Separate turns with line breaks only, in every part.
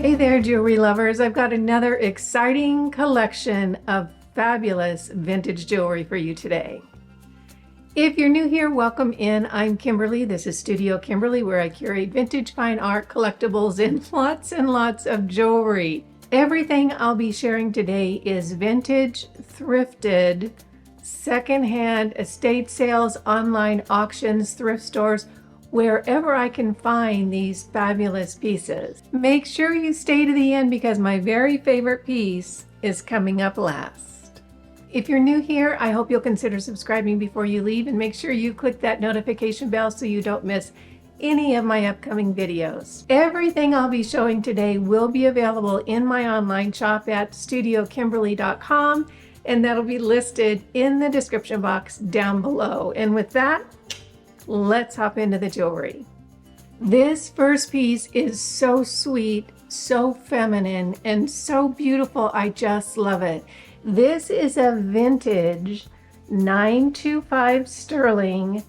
Hey there, jewelry lovers. I've got another exciting collection of fabulous vintage jewelry for you today. If you're new here, welcome in. I'm Kimberly. This is Studio Kimberly, where I curate vintage fine art, collectibles, and lots of jewelry. Everything I'll be sharing today is vintage, thrifted, secondhand, estate sales, online auctions, thrift stores, wherever I can find these fabulous pieces. Make sure you stay to the end because my very favorite piece is coming up last. If you're new here, I hope you'll consider subscribing before you leave and make sure you click that notification bell so you don't miss any of my upcoming videos. Everything I'll be showing today will be available in my online shop at studiokimberly.com, and that'll be listed in the description box down below. And with that, let's hop into the jewelry. This first piece is so sweet, so feminine, and so beautiful. I just love it. This is a vintage 925 sterling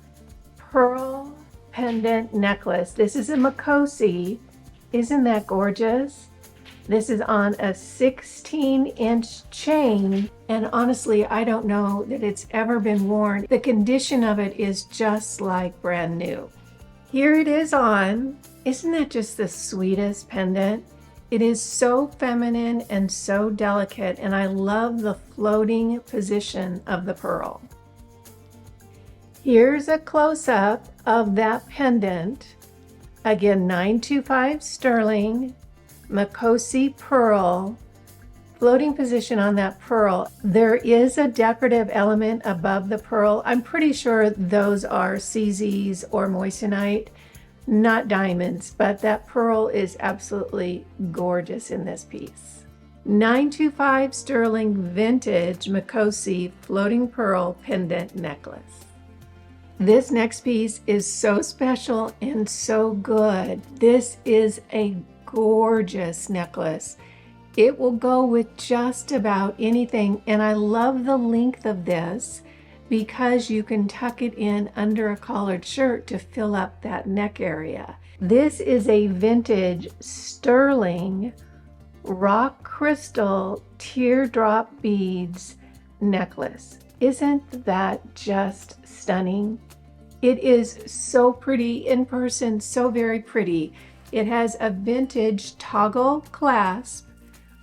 pearl pendant necklace. This is a Makosi. Isn't that gorgeous? This is on a 16-inch chain, and honestly, I don't know that it's ever been worn. The condition of it is just like brand new. Here it is on. Isn't that just the sweetest pendant? It is so feminine and so delicate, and I love the floating position of the pearl. Here's a close-up of that pendant. Again, 925 sterling. Makosi pearl, floating position on that pearl. There is a decorative element above the pearl. I'm pretty sure those are CZs or moissanite, not diamonds, but that pearl is absolutely gorgeous in this piece. 925 sterling vintage Makosi floating pearl pendant necklace. This next piece is so special and so good. This is a gorgeous necklace. It will go with just about anything, and I love the length of this because you can tuck it in under a collared shirt to fill up that neck area. This is a vintage sterling rock crystal teardrop beads necklace. Isn't that just stunning? It is so pretty in person, so very pretty. It has a vintage toggle clasp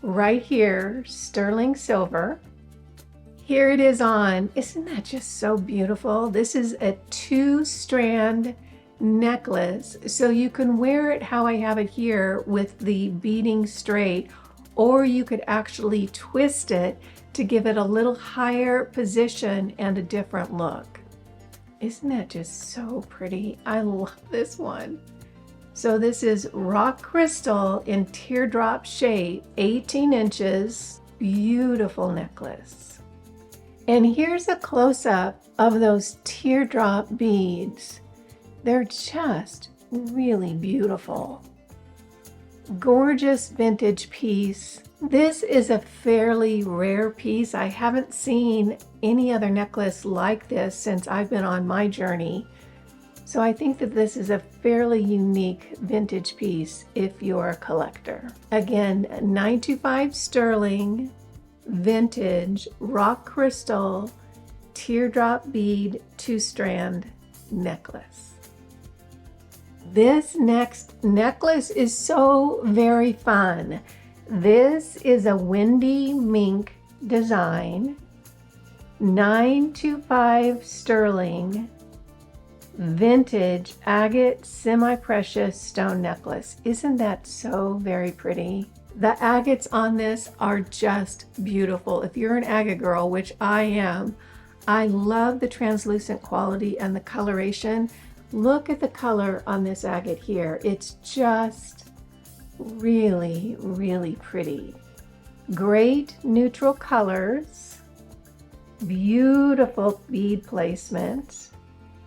right here, sterling silver. Here it is on. Isn't that just so beautiful? This is a 2-strand necklace, so you can wear it how I have it here with the beading straight, or you could actually twist it to give it a little higher position and a different look. Isn't that just so pretty? I love this one. So this is rock crystal in teardrop shape, 18 inches, beautiful necklace. And here's a close-up of those teardrop beads. They're just really beautiful. Gorgeous vintage piece. This is a fairly rare piece. I haven't seen any other necklace like this since I've been on my journey. So I think that this is a fairly unique vintage piece if you're a collector. Again, 925 sterling, vintage, rock crystal, teardrop bead, 2-strand necklace. This next necklace is so very fun. This is a windy mink design, 925 sterling, vintage agate semi-precious stone necklace. Isn't that so very pretty? The agates on this are just beautiful. If you're an agate girl, which I am, I love the translucent quality and the coloration. Look at the color on this agate here. It's just really, really pretty. Great neutral colors, beautiful bead placement.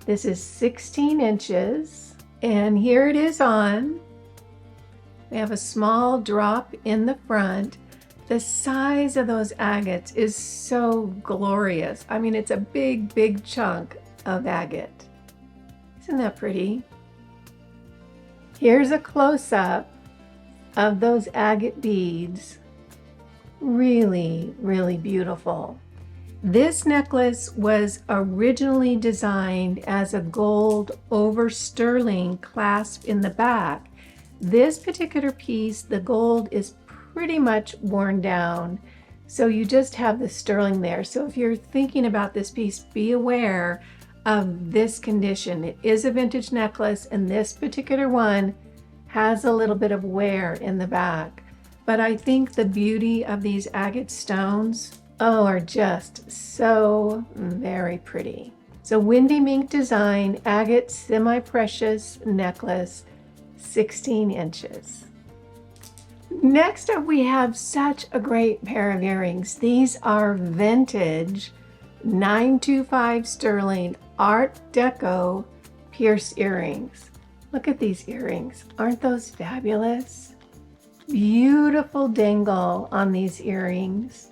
This is 16 inches, and here it is on. We have a small drop in the front. The size of those agates is so glorious. I mean, it's a big, big chunk of agate. Isn't that pretty? Here's a close-up of those agate beads. Really, really beautiful. This necklace was originally designed as a gold over sterling clasp in the back. This particular piece, the gold is pretty much worn down, so you just have the sterling there. So if you're thinking about this piece, be aware of this condition. It is a vintage necklace, and this particular one has a little bit of wear in the back. But I think the beauty of these agate stones, are just so very pretty. So Windy Mink design, agate semi-precious necklace, 16 inches. Next up, we have such a great pair of earrings. These are vintage 925 sterling Art Deco pierced earrings. Look at these earrings. Aren't those fabulous? Beautiful dangle on these earrings.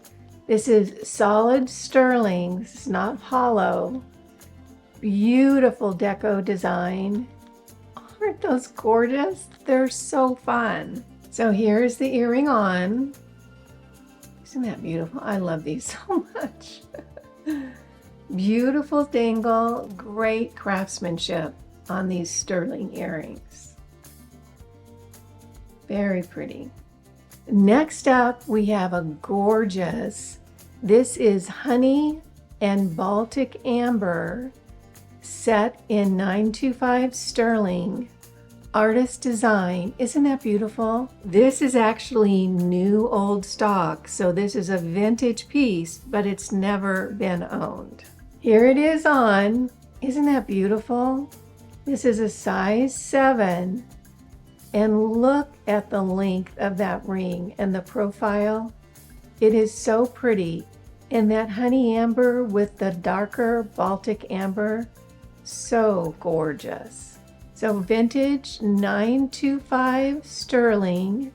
This is solid sterling. This is not hollow. Beautiful deco design. Aren't those gorgeous? They're so fun. So here's the earring on. Isn't that beautiful? I love these so much. Beautiful dangle, great craftsmanship on these sterling earrings. Very pretty. Next up, we have a gorgeous, this is honey and Baltic amber set in 925 sterling artist design. Isn't that beautiful? This is actually new old stock, so this is a vintage piece, but it's never been owned. Here it is on. Isn't that beautiful? This is a size 7. And look at the length of that ring and the profile. It is so pretty. And that honey amber with the darker Baltic amber, so gorgeous. So vintage 925 sterling,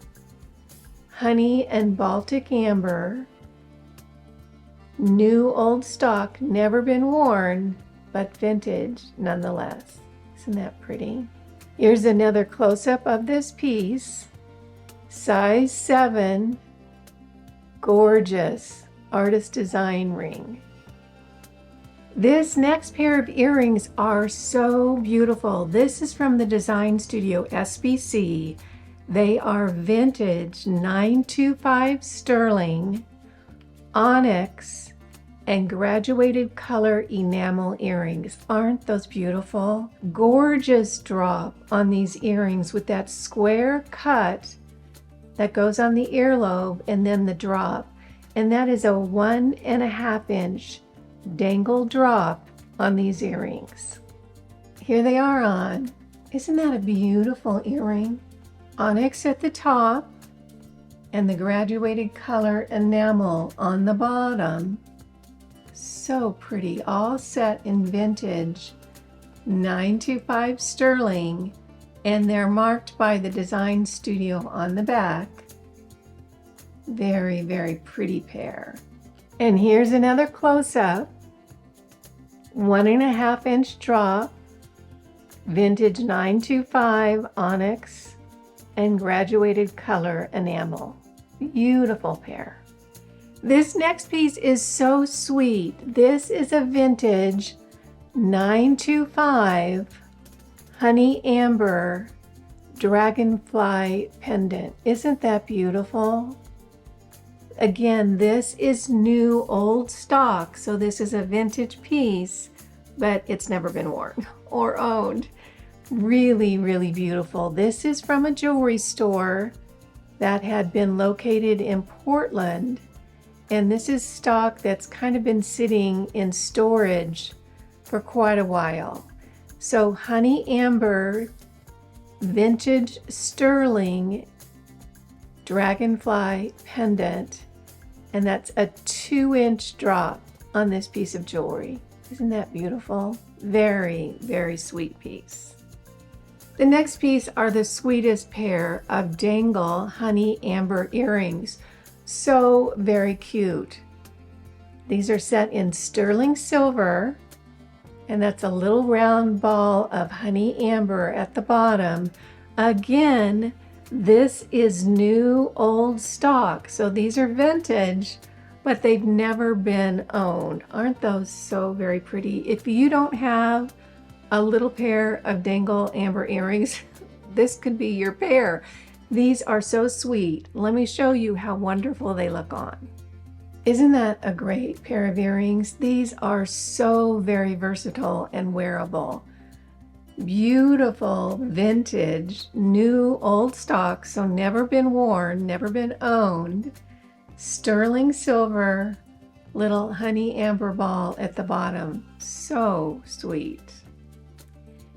honey and Baltic amber, new old stock, never been worn, but vintage nonetheless. Isn't that pretty? Here's another close-up of this piece. Size 7, gorgeous artist design ring. This next pair of earrings are so beautiful. This is from the design studio SBC. They are vintage 925 sterling, onyx, and graduated color enamel earrings. Aren't those beautiful? Gorgeous drop on these earrings with that square cut that goes on the earlobe and then the drop. And that is a 1.5 inch dangle drop on these earrings. Here they are on. Isn't that a beautiful earring? Onyx at the top and the graduated color enamel on the bottom. So pretty, all set in vintage 925 sterling, and they're marked by the design studio on the back. Very, very pretty pair. And here's another close-up. 1.5 inch drop, vintage 925 onyx, and graduated color enamel. Beautiful pair. This next piece is so sweet. This is a vintage 925 honey amber dragonfly pendant. Isn't that beautiful? Again, this is new old stock, so this is a vintage piece, but it's never been worn or owned. Really, really beautiful. This is from a jewelry store that had been located in Portland. And this is stock that's kind of been sitting in storage for quite a while. So honey amber, vintage sterling, dragonfly pendant, and that's a 2-inch drop on this piece of jewelry. Isn't that beautiful? Very, very sweet piece. The next piece are the sweetest pair of dangle honey amber earrings. So very cute. These are set in sterling silver, and that's a little round ball of honey amber at the bottom. Again, This is new old stock. So these are vintage, but they've never been owned. Aren't those so very pretty? If you don't have a little pair of dangle amber earrings, this could be your pair. These are so sweet. Let me show you how wonderful they look on. Isn't that a great pair of earrings? These are so very versatile and wearable. Beautiful vintage, new old stock, so never been worn, never been owned. Sterling silver, little honey amber ball at the bottom. So sweet.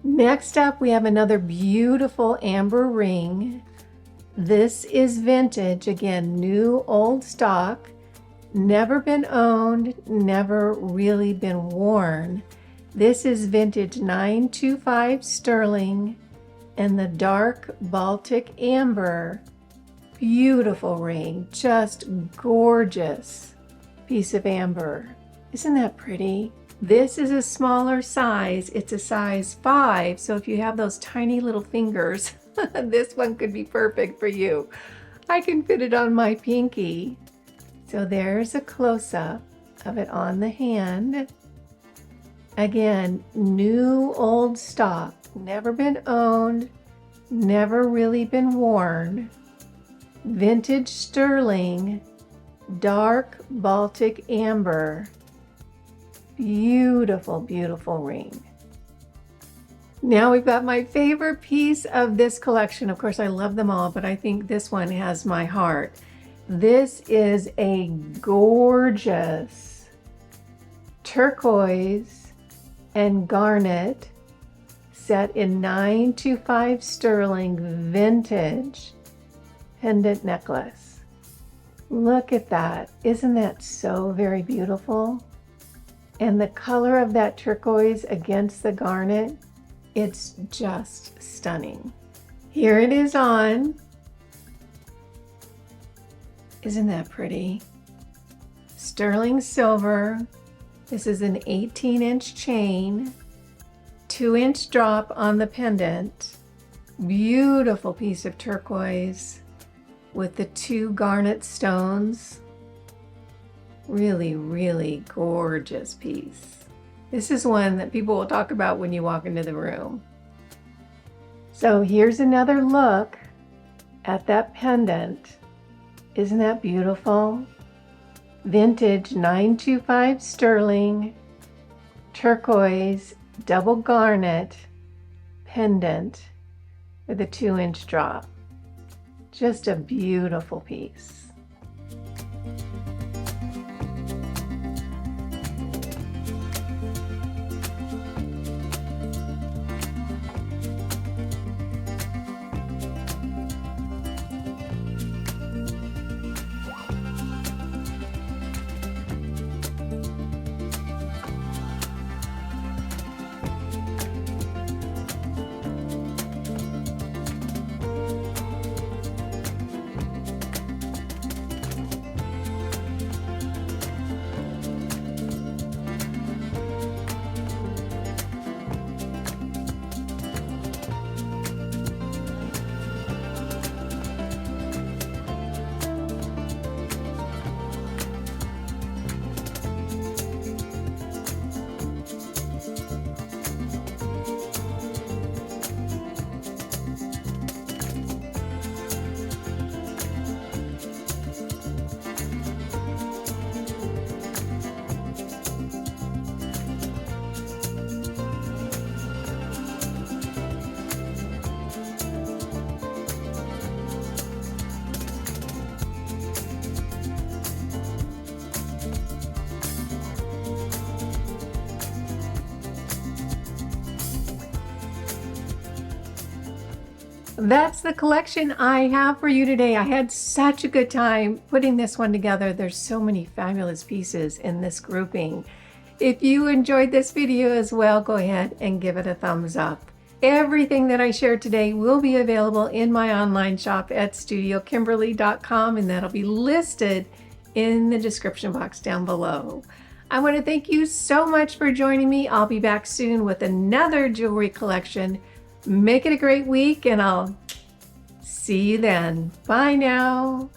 Next up, we have another beautiful amber ring. This is vintage, again, new old stock, never been owned, never really been worn. This is vintage 925 sterling and the dark Baltic amber. Beautiful ring, just gorgeous piece of amber. Isn't that pretty? This is a smaller size. It's a size 5, so if you have those tiny little fingers, this one could be perfect for you. I can fit it on my pinky. So there's a close-up of it on the hand. Again, new old stock, never been owned, never really been worn. Vintage sterling, dark Baltic amber. Beautiful, beautiful ring. Now we've got my favorite piece of this collection. Of course, I love them all, but I think this one has my heart. This is a gorgeous turquoise and garnet set in 925 sterling vintage pendant necklace. Look at that. Isn't that so very beautiful? And the color of that turquoise against the garnet, it's just stunning. Here it is on. Isn't that pretty? Sterling silver. This is an 18-inch chain, 2-inch drop on the pendant. Beautiful piece of turquoise with the 2 garnet stones. Really, really gorgeous piece. This is one that people will talk about when you walk into the room. So here's another look at that pendant. Isn't that beautiful? Vintage 925 sterling, turquoise, double garnet pendant with a 2-inch drop. Just a beautiful piece. That's the collection I have for you today. I had such a good time putting this one together. There's so many fabulous pieces in this grouping. If you enjoyed this video as well, go ahead and give it a thumbs up. Everything that I shared today will be available in my online shop at studiokimberly.com, and that'll be listed in the description box down below. I want to thank you so much for joining me. I'll be back soon with another jewelry collection. Make it a great week, and I'll See you then. Bye now.